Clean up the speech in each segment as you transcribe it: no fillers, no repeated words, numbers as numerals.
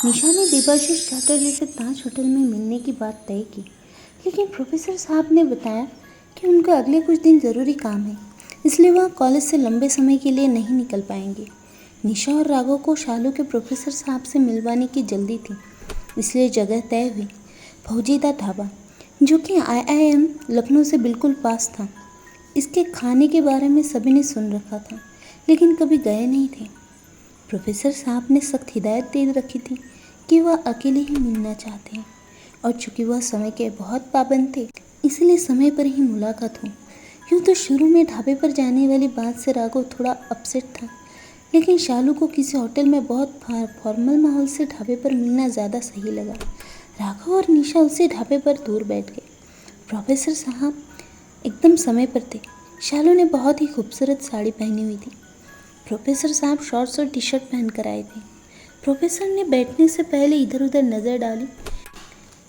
निशा ने देबाशीष चैटर्जी से ताज होटल में मिलने की बात तय की, लेकिन प्रोफेसर साहब ने बताया कि उनका अगले कुछ दिन ज़रूरी काम है, इसलिए वह कॉलेज से लंबे समय के लिए नहीं निकल पाएंगे। निशा और राघव को शालू के प्रोफेसर साहब से मिलवाने की जल्दी थी, इसलिए जगह तय हुई फौजीदा ढाबा, जो कि IIM लखनऊ से बिल्कुल पास था। इसके खाने के बारे में सभी ने सुन रखा था, लेकिन कभी गए नहीं थे। प्रोफेसर साहब ने सख्त हिदायत दे रखी थी कि वह अकेले ही मिलना चाहते हैं, और चूंकि वह समय के बहुत पाबंद थे, इसलिए समय पर ही मुलाकात हो। यूँ तो शुरू में ढाबे पर जाने वाली बात से राघव थोड़ा अपसेट था, लेकिन शालू को किसी होटल में बहुत फॉर्मल माहौल से ढाबे पर मिलना ज़्यादा सही लगा। राघव और निशा उसी ढाबे पर दूर बैठ गए। प्रोफेसर साहब एकदम समय पर थे। शालू ने बहुत ही खूबसूरत साड़ी पहनी हुई थी। प्रोफेसर साहब शॉर्ट्स और टी-शर्ट पहन कर आए थे। प्रोफेसर ने बैठने से पहले इधर उधर नज़र डाली।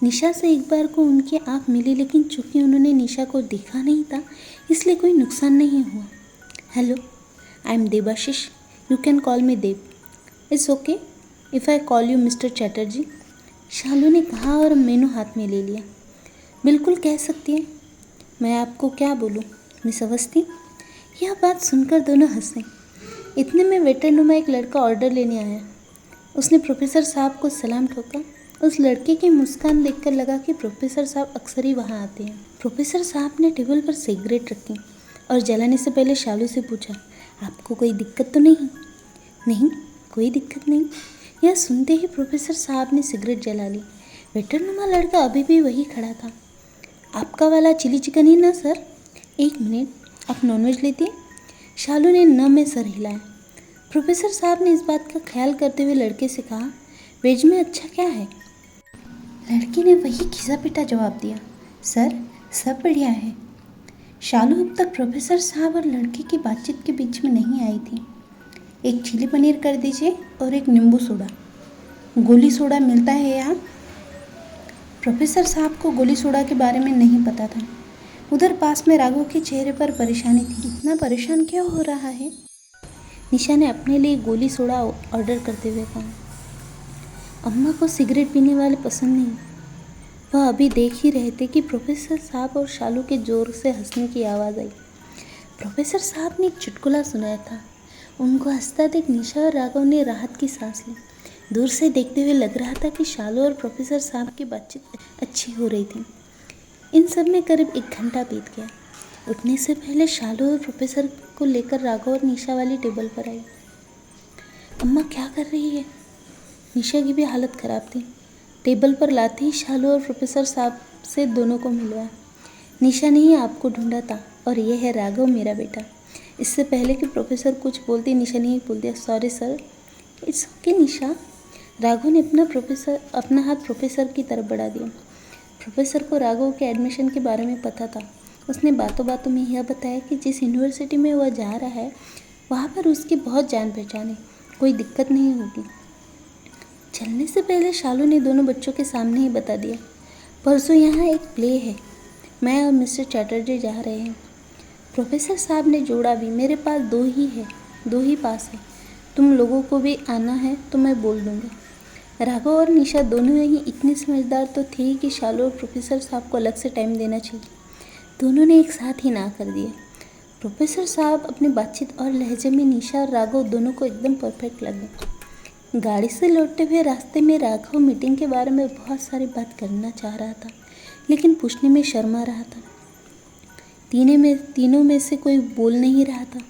निशा से एक बार को उनकी आँख मिली, लेकिन चूंकि उन्होंने निशा को देखा नहीं था, इसलिए कोई नुकसान नहीं हुआ। Hello, I am Debashish, you can call me Dev. It's okay if I call you mister Chatterjee, Shalu ने कहा और मेनू हाथ में ले लिया। बिल्कुल कह सकती हैं। मैं आपको क्या बोलूं, मिस अवस्थी? यह बात सुनकर दोनों हंसे। इतने में वेटर नुमा एक लड़का ऑर्डर लेने आया। उसने प्रोफेसर साहब को सलाम ठोका। उस लड़के की मुस्कान देखकर लगा कि प्रोफेसर साहब अक्सर ही वहाँ आते हैं। प्रोफेसर साहब ने टेबल पर सिगरेट रखी और जलाने से पहले शालू से पूछा, आपको कोई दिक्कत तो नहीं? नहीं, कोई दिक्कत नहीं। यह सुनते ही प्रोफेसर साहब ने सिगरेट जला ली। वेटर नुमा लड़का अभी भी वही खड़ा था। आपका वाला चिली चिकन ही ना सर? एक मिनट, आप नॉनवेज लेती हैं? शालू ने न में सर हिलाया। प्रोफेसर साहब ने इस बात का ख्याल करते हुए लड़के से कहा, वेज में अच्छा क्या है? लड़के ने वही खिसा पिटा जवाब दिया, सर सब बढ़िया है। शालू अब तक प्रोफेसर साहब और लड़के की बातचीत के बीच में नहीं आई थी। एक चिली पनीर कर दीजिए और एक नींबू सोडा। गोली सोडा मिलता है यहाँ? प्रोफेसर साहब को गोली सोडा के बारे में नहीं पता था। उधर पास में राघव के चेहरे पर परेशानी थी। इतना परेशान क्यों हो रहा है? निशा ने अपने लिए गोली सोडा ऑर्डर करते हुए कहा। अम्मा को सिगरेट पीने वाले पसंद नहीं। वह अभी देख ही रहे थे कि प्रोफेसर साहब और शालू के जोर से हंसने की आवाज़ आई। प्रोफेसर साहब ने एक चुटकुला सुनाया था। उनको हंसता देख निशा और राघव ने राहत की सांस ली। दूर से देखते हुए लग रहा था कि शालू और प्रोफेसर साहब की बातचीत अच्छी हो रही थी। इन सब में करीब 1 घंटा बीत गया। उठने से पहले शालू और प्रोफेसर को लेकर राघव और निशा वाली टेबल पर आई। अम्मा क्या कर रही है? निशा की भी हालत ख़राब थी। टेबल पर लाते ही शालू और प्रोफेसर साहब से दोनों को मिलवाया। निशा ने ही आपको ढूंढा था और ये है राघव, मेरा बेटा। इससे पहले कि प्रोफेसर कुछ बोलती, निशा ने ही बोल दिया, सॉरी सर। इट्स ओके निशा। राघव ने अपना हाथ प्रोफेसर की तरफ बढ़ा दिया। प्रोफेसर को राघव के एडमिशन के बारे में पता था। उसने बातों बातों में यह बताया कि जिस यूनिवर्सिटी में वह जा रहा है वहाँ पर उसकी बहुत जान पहचान है, कोई दिक्कत नहीं होगी। चलने से पहले शालू ने दोनों बच्चों के सामने ही बता दिया, परसों यहाँ एक प्ले है, मैं और मिस्टर चैटर्जी जा रहे हैं। प्रोफेसर साहब ने जोड़ा भी, मेरे पास 2 ही पास है, तुम लोगों को भी आना है तो मैं बोल दूँगा। राघव और निशा दोनों ही इतने समझदार तो थे ही कि शालू और प्रोफेसर साहब को अलग से टाइम देना चाहिए। दोनों ने एक साथ ही ना कर दिया। प्रोफेसर साहब अपनी बातचीत और लहजे में निशा और राघव दोनों को एकदम परफेक्ट लगे। गाड़ी से लौटते हुए रास्ते में राघव मीटिंग के बारे में बहुत सारी बात करना चाह रहा था, लेकिन पूछने में शर्मा रहा था। तीनों में से कोई बोल नहीं रहा था।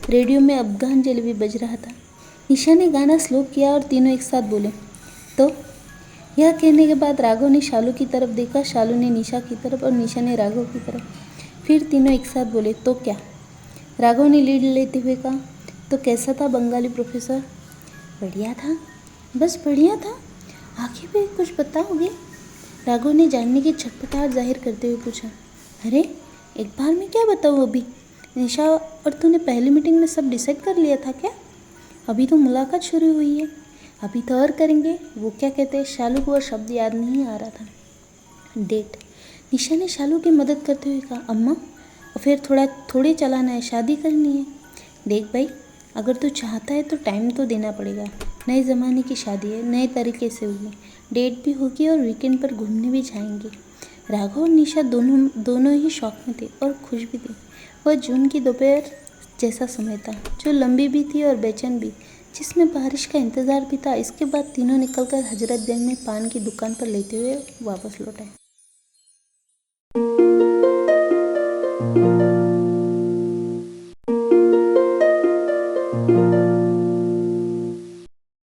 रेडियो में अफगान जलेबी बज रहा था। निशा ने गाना स्लो किया और तीनों एक साथ बोले, तो यह कहने के बाद राघव ने शालू की तरफ देखा, शालू ने निशा की तरफ और निशा ने राघव की तरफ। फिर तीनों एक साथ बोले, तो क्या? राघव ने लीड लेते हुए कहा, तो कैसा था बंगाली प्रोफेसर? बढ़िया था, बस बढ़िया था, आगे भी कुछ बताओगे? राघव ने जानने की छटपटाहट जाहिर करते हुए पूछा। अरे एक बार में क्या बताऊँ अभी? निशा और तूने पहली मीटिंग में सब डिसाइड कर लिया था क्या? अभी तो मुलाकात शुरू हुई है, अभी तो और करेंगे। वो क्या कहते हैं, शालू को वह शब्द याद नहीं आ रहा था। डेट। निशा ने शालू की मदद करते हुए कहा, अम्मा और फिर थोड़े चलाना है, शादी करनी है। देख भाई, अगर तू चाहता है तो टाइम तो देना पड़ेगा। नए ज़माने की शादी है, नए तरीके से होगी, डेट भी होगी और वीकेंड पर घूमने भी जाएंगे। राघव और निशा दोनों दोनों ही शौक में थे और खुश भी थे। वह जून की दोपहर जैसा समय था, जो लंबी भी थी और बेचैन भी, जिसमें बारिश का इंतजार भी था। इसके बाद तीनों निकलकर हजरतगंज में पान की दुकान पर लेते हुए वापस लौट आए।